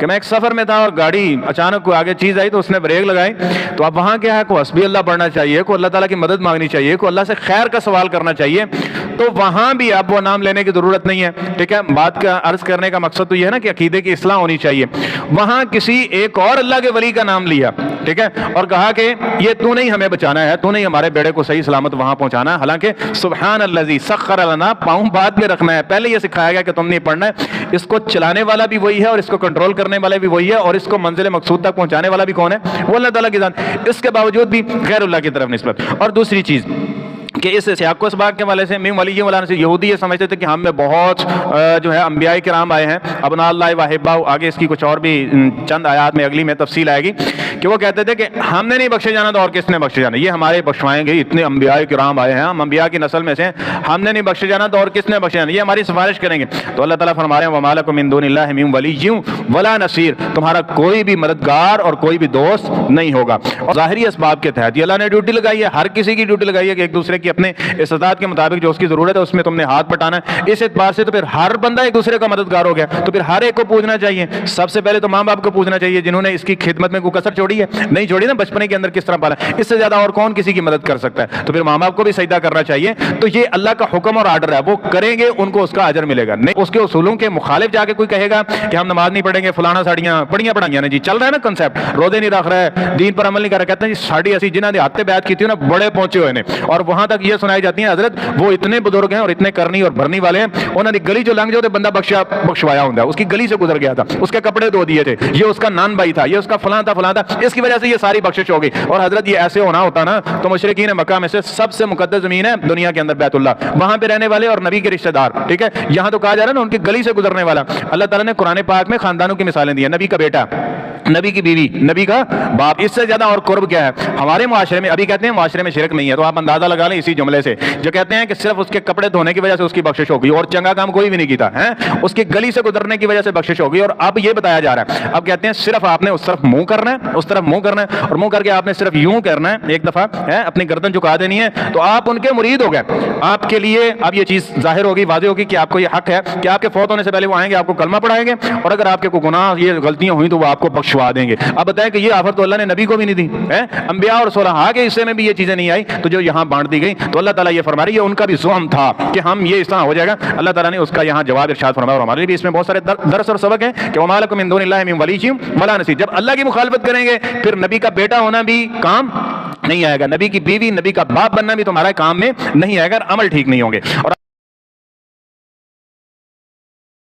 کہ میں ایک سفر میں تھا اور گاڑی اچانک کوئی آگے چیز آئی تو اس نے بریک لگائی، تو اب وہاں کیا ہے، کو حسبی اللہ پڑھنا چاہیے، کو اللہ تعالیٰ کی مدد مانگنی چاہیے، کو اللہ سے خیر کا سوال کرنا چاہیے، تو وہاں بھی اب وہ نام لینے کی ضرورت نہیں ہے، ٹھیک ہے۔ بات کا عرض کرنے کا مقصد تو یہ ہے نا کہ عقیدے کی اصلاح ہونی چاہیے۔ وہاں کسی ایک اور اللہ کے ولی کا نام لیا، ٹھیک ہے، اور کہا کہ یہ تو نہیں ہمیں بچانا ہے، تو نہیں ہمارے بیڑے کو صحیح سلامت وہاں پہنچانا ہے، حالانکہ سبحان الذی سخر لنا پاؤں بعد میں رکھنا ہے، پہلے یہ سکھایا گیا کہ تم نہیں پڑھنا ہے۔ اس کو چلانے والا بھی وہی ہے اور اس کو کنٹرول کرنے والا بھی وہی ہے، اور اس کو منزل مقصود تک پہنچانے والا بھی کون ہے؟ وہ اللہ تعالیٰ کی ذات۔ اس کے باوجود بھی غیر اللہ کی طرف نسبت۔ اور دوسری چیز کہ اس سیاق و سباق کے والے سے میم ولی مولانا سے یہودی یہ سمجھتے تھے کہ ہم میں بہت جو ہے انبیاء کرام آئے ہیں، ابناء اللہ و احباؤہ، آگے اس کی کچھ اور بھی چند آیات میں اگلی میں تفصیل آئے گی، کہ وہ کہتے تھے کہ ہم نے نہیں بخشے جانا تو اور کس نے بخشے جانا، یہ ہمارے بخشوائیں گے، اتنے انبیاء کرام آئے ہیں، ہم انبیاء کی نسل میں سے ہیں، ہم نے نہیں بخشے جانا تو اور کس نے بخشے جانا، یہ ہماری سفارش کریں گے۔ تو اللہ تعالیٰ فرما رہے ہیں وَمَا لَكُم مِّن دُونِ اللَّهِ مِن وَلِيٍّ وَلَا نَصِيرٍ، تمہارا کوئی بھی مددگار اور کوئی بھی دوست نہیں ہوگا۔ اور ظاہری اسباب کے تحت یہ اللہ نے ڈیوٹی لگائی ہے، ہر کسی کی ڈیوٹی لگائی ہے کہ ایک دوسرے کی اپنے استطاعت کے مطابق جو اس کی ضرورت ہے اس میں تم نے ہاتھ بٹانا ہے۔ اس اعتبار سے تو پھر ہر بندہ ایک دوسرے کا مددگار ہو گیا، تو پھر ہر ایک کو پوچھنا چاہیے، سب سے پہلے تو ماں باپ کو پوچھنا چاہیے جنہوں نے اس کی خدمت میں کوئی کسر چھوڑی ہے، نہیں چھوڑی نا، بچپنے کے اندر کس طرح پالا، اس سے زیادہ اور کون کسی کی مدد کر سکتا ہے، تو پھر ماں باپ کو بھی سجدہ کرنا چاہیے۔ تو یہ اللہ کا حکم اور آرڈر ہے، وہ کریں گے ان کو اس کا اجر ملے گا، نہیں اس کے اصولوں کے مخالف جا کے کوئی کہے گا کہ ہم نماز نہیں پڑھیں گے، فلانا ساڑیاں پڑھائیاں نے جی، چل رہا ہے نا کنسیپٹ، روزے نہیں رکھ رہا ہے، دین پر عمل نہیں کر رہا، کہتے ہیں جی ساڑی ایسی جنہوں نے ہاتھ بیعت کی تھی نا بڑے پہنچے ہوئے نے، اور وہاں تک یہ سنائی جاتی ہیں حضرت وہ اتنے بزرگ ہیں اور اتنے کرنی اور بھرنی والے ہیں، انہوں نے گلی جو لنگ جو بندہ بخشوایا ہوں، اس کی گلی سے گزر گیا تھا، اس کے کپڑے دھو دیے تھے، یہ اس کا نان بھائی تھا، یہ اس کا فلاں تھا، اس کی وجہ سے یہ ساری بخشش ہو گئی۔ اور حضرت یہ ایسے ہونا ہوتا نا تو مشرکین مکہ میں سے سب سے مقدس زمین ہے دنیا کے اندر بیت اللہ، وہاں پہ رہنے والے اور نبی کے رشتہ دار، ٹھیک ہے، یہاں تو کہا جا رہا ہے نا ان کی گلی سے گزرنے والا۔ اللہ تعالیٰ نے قرآن پاک میں خاندانوں کی مثالیں دی ہیں، نبی کا بیٹا، نبی کی بیوی، نبی کا باپ، اس سے زیادہ اور قرب کیا ہے ہمارے معاشرے میں؟ ابھی کہتے ہیں معاشرے میں شرک نہیں ہے، تو آپ اندازہ لگا لیں اسی جملے سے، جو کہتے ہیں کہ صرف اس کے کپڑے دھونے کی وجہ سے اس کی بخشش ہو گئی اور چنگا کام کوئی بھی نہیں کیتا ہے، اس کی گلی سے گزرنے کی وجہ سے بخشش ہو گئی۔ اور اب یہ بتایا جا رہا ہے، اب کہتے ہیں صرف آپ نے اس طرف منہ کرنا ہے، اس طرف منہ کرنا ہے، اور منہ کر کے آپ نے صرف یوں کرنا ہے، ایک دفعہ ہے اپنی گردن جھکا دینی ہے، تو آپ ان کے مرید ہو گئے۔ آپ کے لیے اب یہ چیز ظاہر ہوگی، واضح ہوگی کہ آپ کو یہ حق ہے کہ آپ کے فوت ہونے سے پہلے وہ آئیں گے، آپ کو کلمہ پڑھائیں گے، اور اگر آپ کے کوئی گناہ یہ غلطیاں ہوئیں تو وہ آپ کو بخشوا دیں گے۔ اب بتائیں کہ یہ آفت تو اللہ نے نبی کو بھی نہیں دی ہے، انبیاء اور صلحاء کے حصے میں بھی یہ چیزیں نہیں آئی، تو جو یہاں بانٹ دی گئی، تو اللہ تعالیٰ یہ فرما رہی ہے ان کا بھی زعم تھا کہ ہم یہ اس طرح ہو جائے گا، اللہ تعالیٰ نے اس کا یہاں جواب ارشاد فرمایا، اور ہمارے لیے بھی اس میں بہت سارے درس اور سبق ہیں کہ وَمَا لَكُم مِّن دُونِ اللَّهِ مِن وَلِيٍّ وَلَا نَصِيرٍ۔ جب اللہ کی مخالفت کریں گے پھر نبی کا بیٹا ہونا بھی کام نہیں آئے گا، نبی کی بیوی، نبی کا باپ بننا بھی تمہارا کام میں نہیں آئے گا، عمل ٹھیک نہیں ہوں گے۔ اور